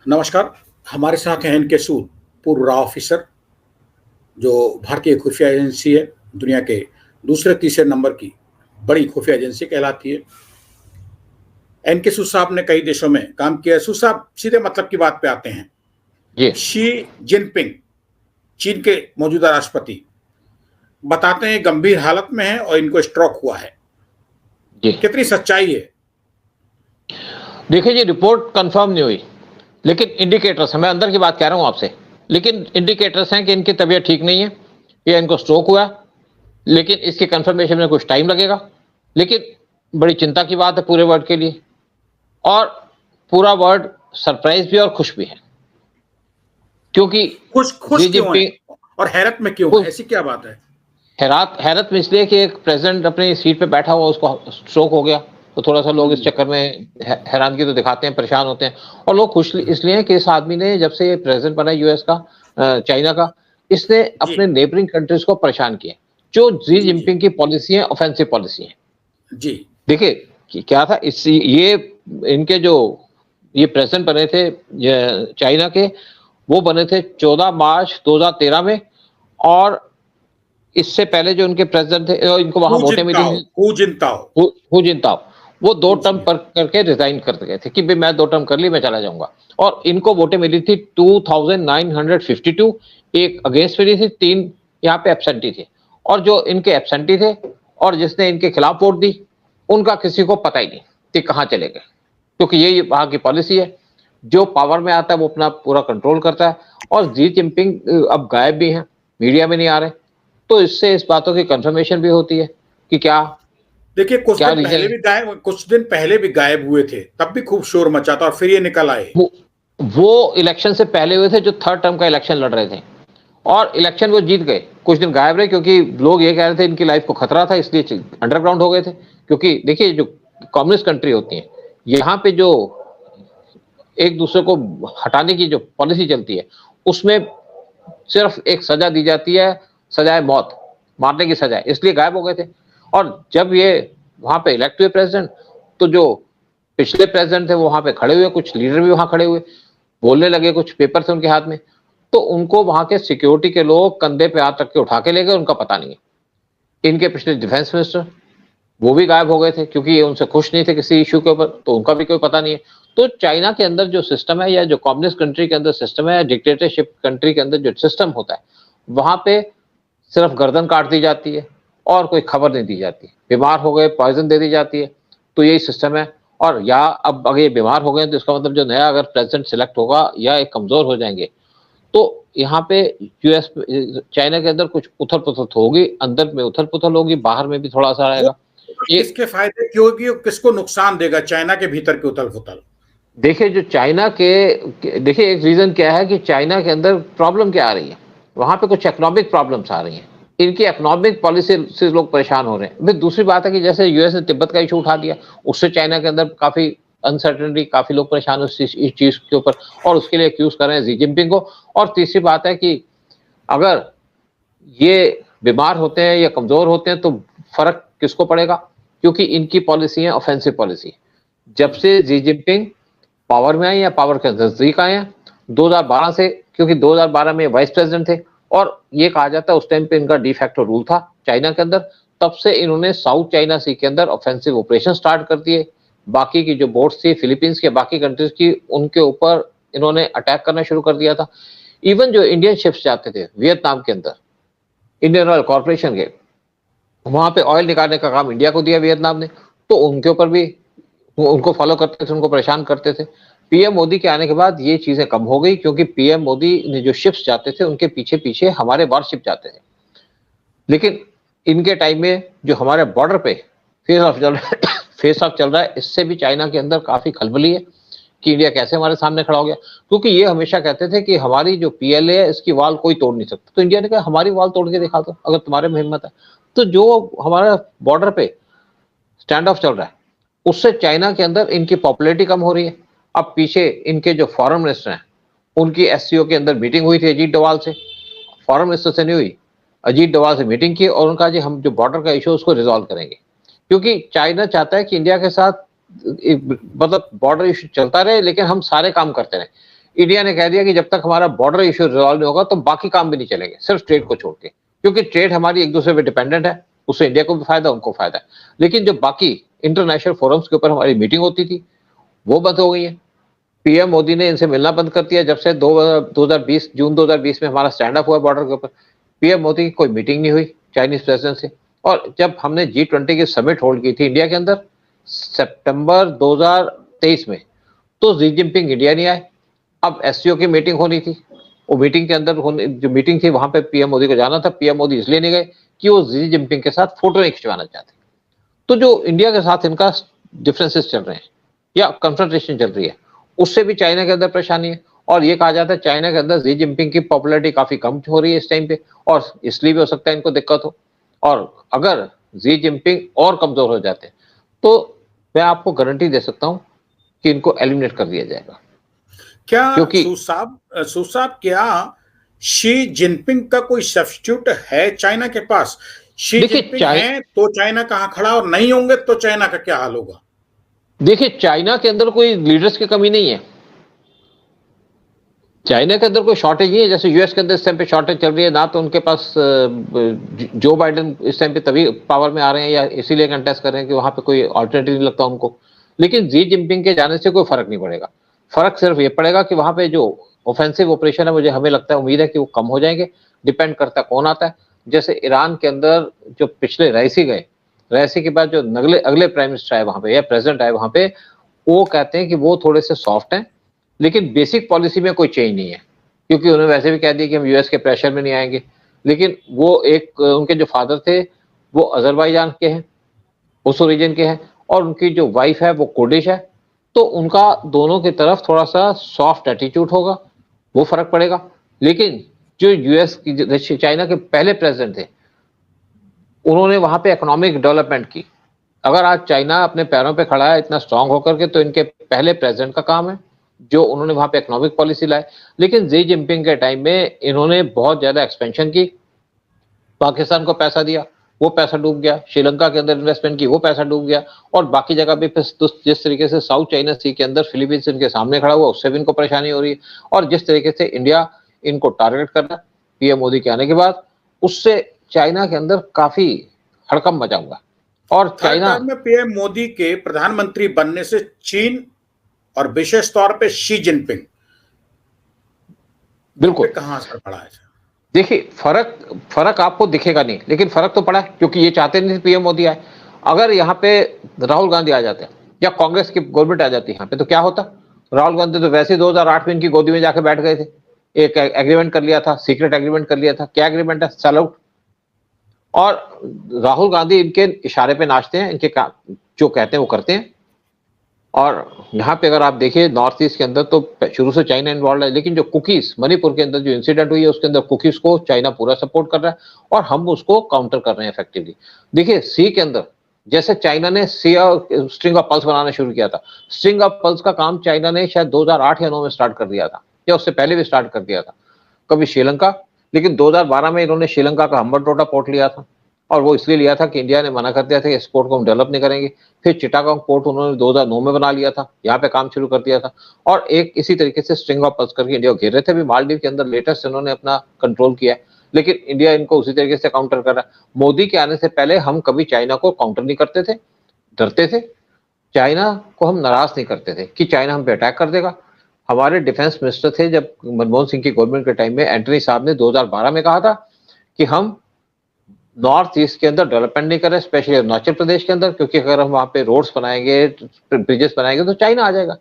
नमस्कार। हमारे साथ हैं एनके सूद, पूर्व रॉ ऑफिसर, जो भारतीय खुफिया एजेंसी है, दुनिया के दूसरे तीसरे नंबर की बड़ी खुफिया एजेंसी कहलाती है। एनके सूद साहब ने कई देशों में काम किया है। सूद साहब, सीधे मतलब की बात पे आते हैं। जी शी जिनपिंग, चीन के मौजूदा राष्ट्रपति, बताते हैं गंभीर हालत में है और इनको स्ट्रोक हुआ है। जी कितनी सच्चाई है? देखिए जी, रिपोर्ट कंफर्म नहीं हुई, लेकिन इंडिकेटर्स हैं। मैं अंदर की बात कह रहा हूं आपसे, लेकिन इंडिकेटर्स हैं कि इनकी तबीयत ठीक नहीं है या इनको स्ट्रोक हुआ है, लेकिन इसके कंफर्मेशन में कुछ टाइम लगेगा। लेकिन बड़ी चिंता की बात है पूरे वर्ल्ड के लिए, और पूरा वर्ल्ड सरप्राइज भी और खुश भी है, क्योंकि खुश खुश जी क्यों है जिनपिंग और हैरत में क्यों है? ऐसी क्या बात है? हैरत में इसलिए कि एक प्रेसिडेंट अपनी सीट पे बैठा हुआ, उसको स्ट्रोक हो गया, तो थोड़ा सा लोग इस चक्कर में हैरानगी तो दिखाते हैं, परेशान होते हैं। और लोग खुश इसलिए हैं कि इस आदमी ने, जब से प्रेसिडेंट बना यूएस का, चाइना का, इसने जी अपने नेबरिंग कंट्रीज को परेशान किया। जो जी जी जी जिनपिंग की पॉलिसी है, ऑफेंसिव पॉलिसी है। जी देखिए कि क्या था इस ये इनके जो ये प्रेसिडेंट बने थे चाइना के, वो बने थे 14 मार्च 2013 में। और इससे पहले जो उनके प्रेसिडेंट थे, इनको वहां वोटें मिली थी। हु जिनताओ। हु जिनताओ, वो 2 टर्म जी पर करके रिजाइन कर गए थे कि भाई मैं 2 टर्म कर ली, मैं चला जाऊंगा। और इनको वोटें मिली थी 2952, एक अगेंस्ट मिली थी, 3 यहाँ पे एब्सेंटी थे। और जो इनके एब्सेंटी थे और जिसने इनके खिलाफ वोट दी, उनका किसी को पता ही नहीं कि कहाँ चले गए, क्योंकि ये वहां की पॉलिसी है। जो पावर में आता है वो अपना पूरा कंट्रोल करता है। और जी जिनपिंग अब गायब भी हैं, मीडिया में नहीं आ रहे, तो इससे इस बातों की कंफर्मेशन भी होती है कि क्या देखिए, क्या रीजन है। कुछ दिन पहले भी गायब हुए थे, तब भी खूब शोर मचा था और फिर ये निकल आए। वो इलेक्शन से पहले हुए थे, जो 3rd टर्म का इलेक्शन लड़ रहे थे, और इलेक्शन वो जीत गए। कुछ दिन गायब रहे क्योंकि लोग ये कह रहे थे इनकी लाइफ को खतरा था, इसलिए अंडरग्राउंड हो गए थे। क्योंकि देखिए, जो कम्युनिस्ट कंट्री होती है, यहाँ पे जो एक दूसरे को हटाने की जो पॉलिसी चलती है, उसमें सिर्फ एक सजा दी जाती है, सजाए मौत, मारने की सजा, इसलिए गायब हो गए थे। और जब ये वहां पे इलेक्ट हुए प्रेसिडेंट, तो जो पिछले प्रेसिडेंट थे वो वहां पे खड़े हुए, कुछ लीडर भी वहां खड़े हुए, बोलने लगे, कुछ पेपर थे उनके हाथ में, तो उनको वहां के सिक्योरिटी के लोग कंधे पे हाथ रख के उठा के ले गए, उनका पता नहीं है। इनके पिछले डिफेंस मिनिस्टर, वो भी गायब हो गए थे, क्योंकि ये उनसे खुश नहीं थे किसी इशू के ऊपर, तो उनका भी कोई पता नहीं है। तो चाइना के अंदर जो सिस्टम है, या जो कम्युनिस्ट कंट्री के अंदर सिस्टम है, या डिक्टेटरशिप कंट्री के अंदर जो सिस्टम होता है, वहां पे सिर्फ गर्दन काट दी जाती है और कोई खबर नहीं दी जाती। बीमार हो गए, पॉइजन दे दी जाती है, तो यही सिस्टम है। और या अब अगर ये बीमार हो गए, तो इसका मतलब जो नया अगर प्रेसिडेंट सिलेक्ट होगा, या एक कमजोर हो जाएंगे, तो यहाँ पे यूएस चाइना के अंदर कुछ उथल पुथल होगी, अंदर में उथल पुथल होगी, बाहर में भी थोड़ा सा वो आएगा। ये किसके फायदे की होगी और किसको नुकसान देगा? चाइना के भीतर के उथल पुथल। देखिए, जो चाइना के, देखिए एक रीजन क्या है कि चाइना के अंदर प्रॉब्लम क्या आ रही है, वहां पे कुछ इकोनॉमिक प्रॉब्लम्स आ रही हैं। इनकी इकोनॉमिक पॉलिसी से लोग परेशान हो रहे हैं। फिर दूसरी बात है कि जैसे यूएस ने तिब्बत का इशू उठा दिया, उससे चाइना के अंदर काफी अनसर्टेनिटी, काफी लोग परेशान हो इस चीज के ऊपर, और उसके लिए एक्यूज कर रहे हैं जी जिनपिंग को। और तीसरी बात है कि अगर ये बीमार होते हैं या कमजोर होते हैं, तो फर्क किसको पड़ेगा, क्योंकि इनकी पॉलिसी है ऑफेंसिव पॉलिसी। जब से जी जिनपिंग पावर में आए, या पावर के नजदीक आए हैं 2012 से, क्योंकि 2012 में वाइस प्रेसिडेंट थे, और ये कहा जाता है उस टाइम पे इनका डिफैक्टो रूल था चाइना के अंदर। तब से इन्होंने साउथ चाइना सी के अंदर ऑफेंसिव ऑपरेशन स्टार्ट कर दिए। बाकी की जो बोट्स थी फिलीपींस के, बाकी कंट्रीज की, उनके ऊपर इन्होंने अटैक करना शुरू कर दिया था। इवन जो इंडियन शिप्स जाते थे वियतनाम के अंदर, इंडियन ऑयल कॉर्पोरेशन के, वहां पे ऑयल निकालने का काम इंडिया को दिया वियतनाम ने, तो उनके ऊपर भी उनको फॉलो करते थे, उनको परेशान करते थे। पीएम मोदी के आने के बाद ये चीजें कम हो गई, क्योंकि पीएम मोदी ने जो शिप्स जाते थे, उनके पीछे पीछे हमारे वारशिप जाते थे। लेकिन इनके टाइम में जो हमारे बॉर्डर पे फेस ऑफ चल रहा है, इससे भी चाइना के अंदर काफी खलबली है कि इंडिया कैसे हमारे सामने खड़ा हो गया। क्योंकि ये हमेशा कहते थे कि हमारी जो पीएलए है, इसकी वाल कोई तोड़ नहीं सकता। तो इंडिया ने कहा हमारी वाल तोड़ के दिखा दो, अगर तुम्हारे में हिम्मत है। तो जो हमारा बॉर्डर पे स्टैंड ऑफ चल रहा है, उससे चाइना के अंदर इनकी पॉपुलैरिटी कम हो रही है। अब पीछे इनके जो फॉरेन मिनिस्टर हैं, उनकी एससीओ के अंदर मीटिंग हुई थी अजीत डोवाल से, फॉरेन मिनिस्टर से नहीं हुई, अजीत डोवाल से मीटिंग की, और उनका जो हम जो बॉर्डर का इशू उसको रिजॉल्व करेंगे। क्योंकि चाइना चाहता है कि इंडिया के साथ मतलब बॉर्डर इशू चलता रहे, लेकिन हम सारे काम करते रहे। इंडिया ने कह दिया कि जब तक हमारा बॉर्डर इश्यू रिजॉल्व नहीं होगा तो बाकी काम भी नहीं चलेंगे, सिर्फ ट्रेड को छोड़ के, क्योंकि ट्रेड हमारी एक दूसरे पे डिपेंडेंट है, उससे इंडिया को भी फायदा, उनको फायदा है। लेकिन जो बाकी इंटरनेशनल फोरम्स के ऊपर हमारी मीटिंग होती थी वो बंद हो गई है। पीएम मोदी ने इनसे मिलना बंद कर दिया जब से 2020 जून 2020 में हमारा स्टैंड अप हुआ बॉर्डर के ऊपर। पीएम मोदी की कोई मीटिंग नहीं हुई चाइनीज प्रेसिडेंट से। और जब हमने G20 की समिट होल्ड की थी इंडिया के अंदर सितंबर 2023 में, तो शी जिनपिंग इंडिया नहीं आए। अब एससीओ की मीटिंग होनी थी, वो मीटिंग के अंदर जो मीटिंग थी वहां पे पीएम मोदी को जाना था। पीएम मोदी इसलिए नहीं गए कि वो शी जिनपिंग के साथ फोटो नहीं खिंचवाना चाहते। तो जो इंडिया के साथ इनका डिफरेंसेस चल रहे हैं या कंफ्रंटेशन चल रही है, उससे भी चाइना के अंदर परेशानी है। और ये कहा जाता है चाइना के अंदर शी जिनपिंग की पॉपुलैरिटी काफी कम हो रही है इस टाइम पे, और इसलिए भी हो सकता है इनको दिक्कत हो। और अगर शी जिनपिंग और कमजोर हो जाते हैं तो मैं आपको गारंटी दे सकता हूं कि इनको एलिमिनेट कर दिया जाएगा। क्या क्योंकि सुसाब क्या शी जिनपिंग का कोई सब्स्टिट्यूट है चाइना के पास? शी जिनपिंग है तो चाइना कहां खड़ा, और नहीं होंगे तो चाइना का क्या हाल होगा? देखिए, चाइना के अंदर कोई लीडर्स की कमी नहीं है, चाइना के अंदर कोई शॉर्टेज नहीं है। जैसे यूएस के अंदर इस टाइम पे शॉर्टेज चल रही है, ना तो उनके पास जो बाइडेन इस टाइम पे तभी पावर में आ रहे हैं या इसीलिए कंटेस्ट कर रहे हैं कि वहां पे कोई ऑल्टरनेटिव नहीं लगता उनको। लेकिन शी जिनपिंग के जाने से कोई फर्क नहीं पड़ेगा। फर्क सिर्फ ये पड़ेगा कि वहां पे जो ऑफेंसिव ऑपरेशन है, मुझे हमें लगता है, उम्मीद है कि वो कम हो जाएंगे। डिपेंड करता है कौन आता है। जैसे ईरान के अंदर जो पिछले रईसी गए, रईसी के बाद जो अगले प्राइम मिनिस्टर आए वहां पे या प्रेसिडेंट आए वहां पे, वो कहते हैं कि वो थोड़े से सॉफ्ट हैं, लेकिन बेसिक पॉलिसी में कोई चेंज नहीं है, क्योंकि उन्होंने वैसे भी कह दिया कि हम यूएस के प्रेशर में नहीं आएंगे। लेकिन वो एक उनके जो फादर थे वो अजरबैजान के हैं, उस ओरिजिन के हैं, और उनकी जो वाइफ है वो कुर्दिश है। तो उनका दोनों की तरफ थोड़ा सा सॉफ्ट एटीट्यूड होगा, वो फर्क पड़ेगा। लेकिन जो यूएस की चाइना के पहले प्रेसिडेंट थे, उन्होंने वहां पे इकोनॉमिक डेवलपमेंट की। अगर आज चाइना अपने पैरों पे खड़ा है इतना स्ट्रांग होकर के, तो इनके पहले प्रेसिडेंट का काम है जो उन्होंने वहां पे इकोनॉमिक पॉलिसी लाए। लेकिन शी जिनपिंग के टाइम में इन्होंने बहुत ज्यादा एक्सपेंशन की, पाकिस्तान को पैसा दिया, वो पैसा डूब गया। श्रीलंका के अंदर इन्वेस्टमेंट की, वो पैसा डूब गया। और बाकी जगह भी फिर जिस तरीके से साउथ चाइना सी के अंदर फिलीपींस इनके सामने खड़ा हुआ, उससे भी इनको परेशानी हो रही है। और जिस तरीके से इंडिया इनको टारगेट कर रहा है पीएम मोदी के आने के बाद, उससे चाइना के अंदर काफी हड़कंप मचा हुआ। और चाइना में पीएम मोदी के प्रधानमंत्री बनने से चीन और विशेष तौर पे शी जिनपिंग बिल्कुल कहां असर पड़ा है? देखिए, फर्क आपको दिखेगा नहीं, लेकिन फर्क तो पड़ा है, क्योंकि ये चाहते नहीं थे पीएम मोदी आए। अगर यहाँ पे राहुल गांधी आ जाते या कांग्रेस की गवर्नमेंट आ जाती यहाँ पे, तो क्या होता? राहुल गांधी तो वैसे 2008 में इनकी गोदी में जाके बैठ गए थे, एक एग्रीमेंट कर लिया था, सीक्रेट एग्रीमेंट कर लिया था। क्या एग्रीमेंट है? Sell out. और राहुल गांधी इनके इशारे पे नाचते हैं, इनके जो कहते हैं वो करते हैं। और यहाँ पे अगर आप देखिए नॉर्थ ईस्ट के अंदर तो शुरू से चाइना इन्वॉल्व है, लेकिन जो कुकीज मणिपुर के अंदर जो इंसिडेंट हुई है उसके अंदर कुकीज को चाइना पूरा सपोर्ट कर रहा है, और हम उसको काउंटर कर रहे हैं इफेक्टिवली। देखिए, सी के अंदर जैसे चाइना ने स्ट्रिंग ऑफ पल्स बनाना शुरू किया था, स्ट्रिंग ऑफ पल्स का काम चाइना ने शायद 2008 या 2009 में स्टार्ट कर दिया था, या उससे पहले भी स्टार्ट कर दिया था। कभी श्रीलंका, लेकिन 2012 में इन्होंने श्रीलंका का हम्बनटोटा पोर्ट लिया था, और वो इसलिए लिया था कि इंडिया ने मना कर दिया था कि इस पोर्ट को हम डेवलप नहीं करेंगे। फिर चिटागोंग पोर्ट उन्होंने 2009 में बना लिया था, यहाँ पे काम शुरू कर दिया था। और एक इसी तरीके से स्ट्रिंग ऑफ पल्स करके इंडिया को घेर रहे थे। अभी मालदीव के अंदर लेटेस्ट इन्होंने अपना कंट्रोल किया है, लेकिन इंडिया इनको उसी तरीके से काउंटर कर रहा है। मोदी के आने से पहले हम कभी चाइना को काउंटर नहीं करते थे, डरते थे। चाइना को हम नाराज नहीं करते थे कि चाइना हम पे अटैक कर देगा। हमारे डिफेंस मिनिस्टर थे जब मनमोहन सिंह की गवर्नमेंट के टाइम में, एंटनी साहब ने 2012 में कहा था कि हम नॉर्थ ईस्ट के अंदर डेवलपमेंट नहीं कर रहे, स्पेशली अरुणाचल प्रदेश के अंदर, क्योंकि अगर हम वहां पे रोड्स बनाएंगे, ब्रिजेस बनाएंगे तो चाइना आ जाएगा।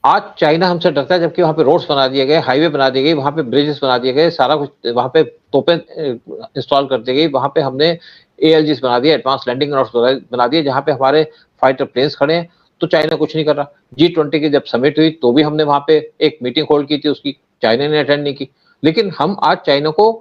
आज चाइना हमसे डरता है, जबकि वहां पे रोड्स बना दिए गए, हाईवे बना दिए गए, वहां पे ब्रिजेस बना दिए गए, सारा कुछ वहां पे तोपें इंस्टॉल कर दी गई, वहां पे हमने ALGs बना दिए, एडवांस लैंडिंग ग्राउंड्स बना दिए, जहां पे हमारे फाइटर प्लेन्स खड़े हैं। तो चाइना कुछ नहीं कर रहा। G20 की जब समिट हुई तो भी हमने वहां पे एक मीटिंग होल्ड की थी, उसकी चाइना ने अटेंड नहीं की। लेकिन हम आज चाइना को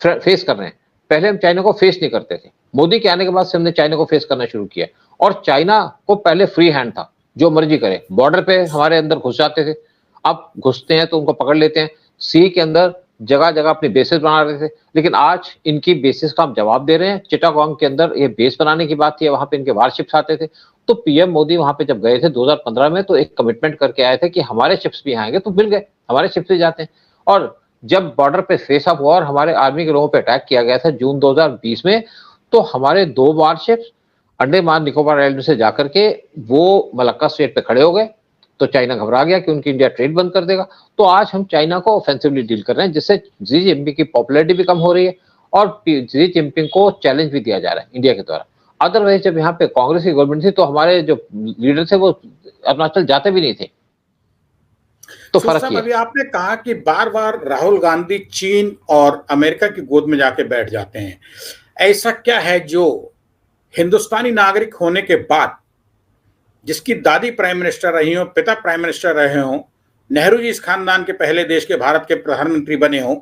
फेस कर रहे हैं। पहले हम चाइना को फेस नहीं करते थे, मोदी के आने के बाद से हमने चाइना को फेस करना शुरू किया। और चाइना को पहले फ्री हैंड था, जो मर्जी करे, बॉर्डर पे हमारे अंदर घुस जाते थे, अब घुसते हैं तो उनको पकड़ लेते हैं। सी के अंदर जगह जगह अपनी बेसेस बना रहे थे, लेकिन आज इनकी बेसिस का हम जवाब दे रहे हैं। चिटागोंग के अंदर ये बेस बनाने की बात थी, वहां पे इनके वारशिप्स आते थे। तो पीएम मोदी वहां पे जब गए थे 2015 में, तो एक कमिटमेंट करके आए थे कि हमारे शिप्स भी आएंगे, तो मिल गए। हमारे शिप से जाते हैं। और जब बॉर्डर पे फेस ऑफ वॉर हमारे आर्मी के लोगों पे अटैक किया गया था जून 2020 में, तो हमारे 2 वारशिप्स अंडमान निकोबार आइलैंड से जाकर के वो मलक्का स्ट्रेट पे खड़े हो गए। तो चाइना घबरा गया कि उनकी इंडिया ट्रेड बंद कर देगा। तो आज हम चाइना को ऑफेंसिवली डील कर रहे हैं, जिससे शी जिनपिंग की पॉपुलैरिटी भी कम हो रही है और शी जिनपिंग को चैलेंज भी दिया जा रहा है इंडिया के द्वारा। अदरवाइज जब यहाँ पे कांग्रेस की गवर्नमेंट थी तो हमारे जो लीडर थे वो अरुणाचल जाते भी नहीं थे। तो फर्क ये अभी आपने कहा कि बार बार राहुल गांधी चीन और अमेरिका की गोद में जाके बैठ जाते हैं। ऐसा क्या है जो हिंदुस्तानी नागरिक होने के बाद, जिसकी दादी प्राइम मिनिस्टर रही हो, पिता प्राइम मिनिस्टर रहे हों, नेहरू जी इस खानदान के पहले देश के भारत के प्रधानमंत्री बने हों,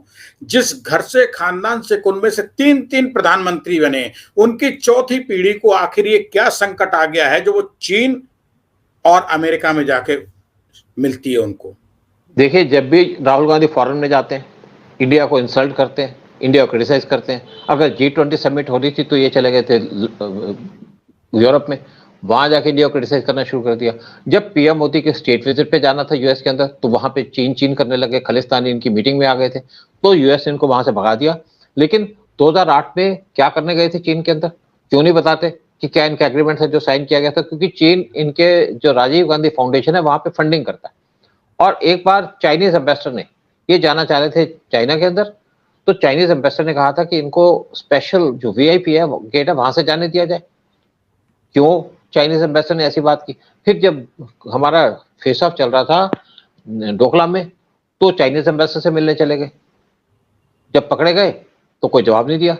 जिस घर से खानदान से उनमें से 3 प्रधानमंत्री बने, उनकी चौथी पीढ़ी को आखिर ये क्या संकट आ गया है जो वो चीन और अमेरिका में जाके मिलती है उनको? देखिए, जब भी राहुल गांधी फॉरेन में जाते हैं, इंडिया को इंसल्ट करते हैं, इंडिया को क्रिटिसाइज करते हैं। अगर G20 समिट हो रही थी तो ये चले गए थे यूरोप में, वहां जाके इंडिया को क्रिटिसाइज करना शुरू कर दिया। जब पीएम मोदी के स्टेट विजिट पे जाना था यूएस के अंदर, तो वहां पे चीन करने लगे, खालिस्तानी इनकी मीटिंग में आ गए थे, तो यूएस ने इनको वहां से भगा दिया। लेकिन 2008 में क्या करने गए थे चीन के अंदर, क्यों नहीं बताते कि क्या इनका एग्रीमेंट है जो साइन किया गया था? क्योंकि चीन इनके जो राजीव गांधी फाउंडेशन है वहां पे फंडिंग करता है। और एक बार चाइनीज एम्बेसडर ने ये जाना चाह रहे थे चाइना के अंदर, तो चाइनीज एम्बेसडर ने कहा था कि इनको स्पेशल जो वीआईपी है गेट है वहां से जाने दिया जाए। क्यों चाइनीज एम्बेसडर ने ऐसी बात की? फिर जब हमारा फेस ऑफ चल रहा था डोकलाम में, तो चाइनीज एम्बेसडर से मिलने चले गए। जब पकड़े गए तो कोई जवाब नहीं दिया।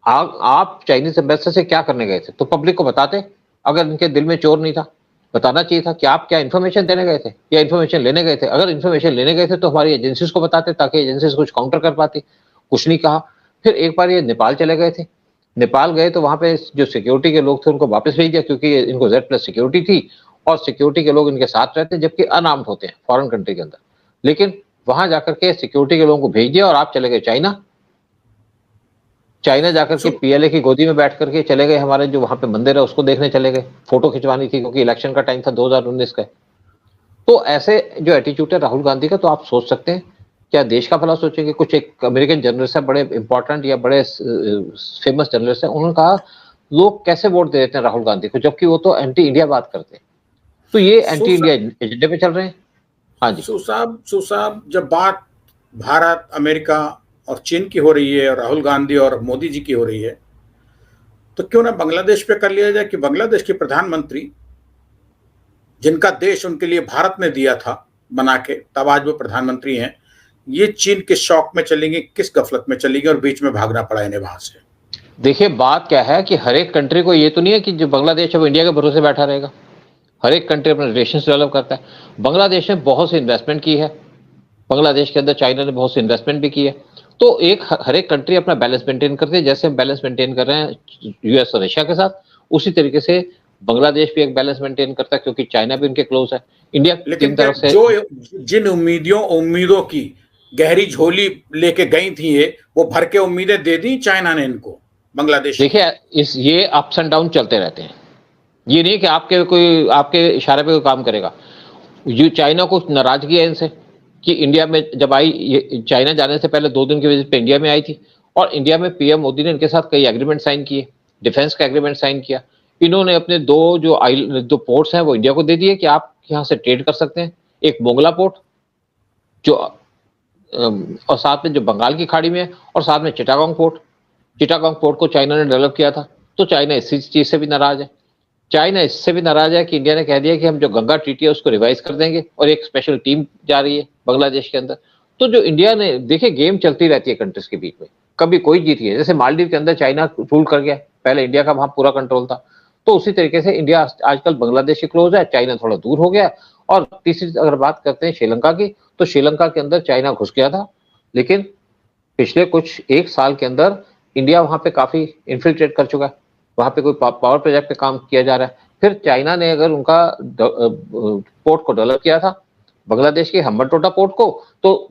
आप चाइनीज एम्बेसडर से क्या करने गए थे? तो पब्लिक को बताते, अगर इनके दिल में चोर नहीं था। बताना चाहिए था कि आप क्या इन्फॉर्मेशन देने गए थे या इन्फॉर्मेशन लेने गए थे। अगर इन्फॉर्मेशन लेने गए थे तो हमारी एजेंसीज को बताते, ताकि एजेंसीज कुछ काउंटर कर पाती। कुछ नहीं कहा। फिर एक बार ये नेपाल चले गए थे। नेपाल गए तो वहां पे जो सिक्योरिटी के लोग थे उनको वापस भेज दिया, क्योंकि इनको Z+ सिक्योरिटी थी और सिक्योरिटी के लोग इनके साथ रहते हैं, जबकि अनआर्म्ड होते हैं फॉरेन कंट्री के अंदर। लेकिन वहां जाकर के सिक्योरिटी के लोगों को भेज दिया और आप चले गए चाइना जाकर के PLA की गोदी में बैठ करके चले गए। हमारे जो वहां पे मंदिर है उसको देखने चले गए, फोटो खिंचवानी थी क्योंकि इलेक्शन का टाइम था 2019 का। तो ऐसे जो एटीट्यूड है राहुल गांधी का, तो आप सोच सकते हैं क्या देश का भला सोचेंगे? कुछ एक अमेरिकन जर्नलिस्ट है, बड़े इंपॉर्टेंट या बड़े फेमस जर्नलिस्ट है, उन्होंने कहा लोग कैसे वोट दे देते हैं राहुल गांधी को, जबकि वो तो एंटी इंडिया बात करते हैं। तो ये एंटी इंडिया एजेंडे पे चल रहे हैं। हाँ जी सुसाब, जब बात भारत, अमेरिका और चीन की हो रही है और राहुल गांधी और मोदी जी की हो रही है, तो क्यों ना बांग्लादेश पे कर लिया जाए कि बांग्लादेश के प्रधानमंत्री, जिनका देश उनके लिए भारत ने दिया था बना के, तब आज वो प्रधानमंत्री हैं, ये चीन के शौक में चलेंगे, किस गफलत में चलेंगे और बीच में भागना पड़ा इन्हें वहां से? देखिए, बात क्या है कि हर एक कंट्री को ये तो नहीं है कि जो बांग्लादेश है वो इंडिया के भरोसे बैठा रहेगा। हर एक कंट्री अपने रिलेशंस डेवलप करता है। बांग्लादेश ने बहुत सी इन्वेस्टमेंट की है, बांग्लादेश के अंदर चाइना ने बहुत सी इन्वेस्टमेंट भी की है। तो हर एक कंट्री अपना बैलेंस मेंटेन करती है। जैसे हम बैलेंस मेंटेन कर रहे हैं यूएस और रशिया के साथ, उसी तरीके से बांग्लादेश भी एक बैलेंस मेंटेन करता है, क्योंकि चाइना भी उनके क्लोज है। इंडिया लेकिन तरफ से जो जिन उम्मीदों की गहरी झोली लेके गई थी ये, वो भर के उम्मीदें दे दी चाइना ने इनको बांग्लादेश। देखिए, ये अप्स एंड डाउन चलते रहते हैं। ये नहीं कि आपके इशारे पे कोई काम करेगा। ये चाइना को नाराजगी है इनसे कि इंडिया में जब आई, चाइना जाने से पहले 2 दिन की विजिट पे इंडिया में आई थी, और इंडिया में पीएम मोदी ने इनके साथ कई एग्रीमेंट साइन किए, डिफेंस का एग्रीमेंट साइन किया। इन्होंने अपने दो पोर्ट्स हैं वो इंडिया को दे दिए कि आप यहाँ से ट्रेड कर सकते हैं। एक मोंगला पोर्ट जो और साथ में जो बंगाल की खाड़ी में है, और साथ में चिटागोंग पोर्ट को चाइना ने डेवलप किया था। तो चाइना इसी चीज से भी नाराज है। चाइना इससे भी नाराज है कि इंडिया ने कह दिया कि हम जो गंगा ट्रीटी है उसको रिवाइज कर देंगे, और एक स्पेशल टीम जा रही है बांग्लादेश के अंदर। तो जो इंडिया ने, देखिए गेम चलती रहती है कंट्रीज के बीच में, कभी कोई जीती है। जैसे मालदीव के अंदर चाइना रूल कर गया, पहले इंडिया का वहां पूरा कंट्रोल था। तो उसी तरीके से इंडिया आजकल बांग्लादेश के क्लोज है, चाइना थोड़ा दूर हो गया। और तीसरी अगर बात करते हैं श्रीलंका की, तो श्रीलंका के अंदर चाइना घुस गया था, लेकिन पिछले कुछ 1 साल के अंदर इंडिया वहां पे काफी इन्फिल्ट्रेट कर चुका है। वहां पे कोई पावर प्रोजेक्ट पे काम किया जा रहा है। फिर चाइना ने अगर उनका पोर्ट को डेवलप किया था, बांग्लादेश के हम्बनटोटा पोर्ट को, तो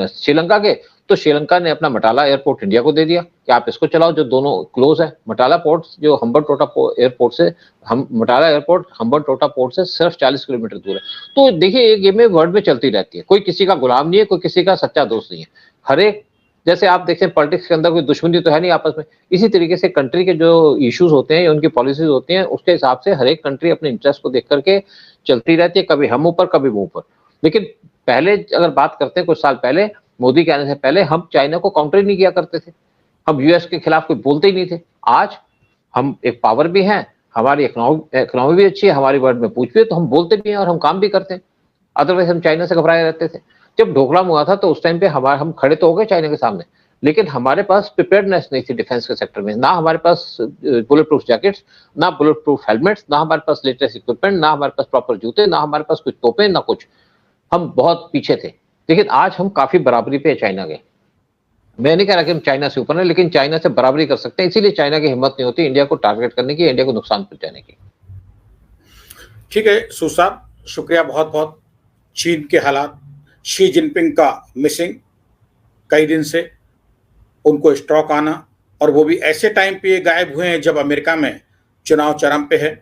श्रीलंका के, तो श्रीलंका ने अपना मटाला एयरपोर्ट इंडिया को दे दिया कि आप इसको चलाओ, जो दोनों क्लोज है। मटाला पोर्ट जो हम्बनटोटा एयरपोर्ट से, हम मटाला एयरपोर्ट हम्बनटोटा पोर्ट से सिर्फ 40 किलोमीटर दूर है। तो देखिए ये गेम वर्ल्ड में चलती रहती है, कोई किसी का गुलाम नहीं है, कोई किसी का सच्चा दोस्त नहीं है। हर एक, जैसे आप देखें पॉलिटिक्स के अंदर कोई दुश्मनी तो है नहीं आपस में, इसी तरीके से कंट्री के जो इश्यूज होते हैं, उनकी पॉलिसीज होती हैं, उसके हिसाब से हर एक कंट्री अपने इंटरेस्ट को देख करके चलती रहती है, कभी हम ऊपर कभी वो ऊपर। लेकिन पहले अगर बात करते हैं, कुछ साल पहले मोदी के आने से पहले हम चाइना को काउंटर ही नहीं किया करते थे, हम यूएस के खिलाफ कोई बोलते ही नहीं थे। आज हम एक पावर भी हैं, हमारी इकोनॉमी भी अच्छी है, हमारी वर्ल्ड में पूछ भी है, तो हम बोलते भी हैं और हम काम भी करते हैं। अदरवाइज हम चाइना से घबराए रहते थे। जब डोकलाम हुआ था तो उस टाइम पे हम खड़े तो हो गए चाइना के सामने, लेकिन हमारे पास प्रिपेयर्डनेस नहीं थी डिफेंस के सेक्टर में। ना हमारे पास बुलेट प्रूफ जैकेट्स, ना बुलेट प्रूफ हेलमेट्स, ना हमारे पास लेटेस्ट इक्विपमेंट, ना हमारे पास प्रॉपर जूते, ना हमारे पास कुछ तोपें, ना कुछ। हम बहुत पीछे थे। लेकिन आज हम काफी बराबरी पे चाइना के। मैं नहीं कह रहा कि हम चाइना से ऊपर हैं, लेकिन चाइना से बराबरी कर सकते हैं। इसीलिए चाइना की हिम्मत नहीं होती इंडिया को टारगेट करने की, इंडिया को नुकसान पहुंचाने की। ठीक है सूद साहब, शुक्रिया बहुत बहुत। चीन के हालात, शी जिनपिंग का मिसिंग कई दिन से, उनको स्ट्रोक आना, और वो भी ऐसे टाइम पे ये गायब हुए हैं जब अमेरिका में चुनाव चरम पे है,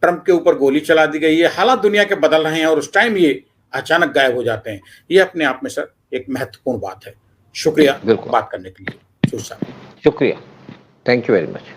ट्रंप के ऊपर गोली चला दी गई है, हालात दुनिया के बदल रहे हैं और उस टाइम ये अचानक गायब हो जाते हैं। ये अपने आप में सर एक महत्वपूर्ण बात है। शुक्रिया बात करने के लिए सूद साहब। शुक्रिया, थैंक यू वेरी मच।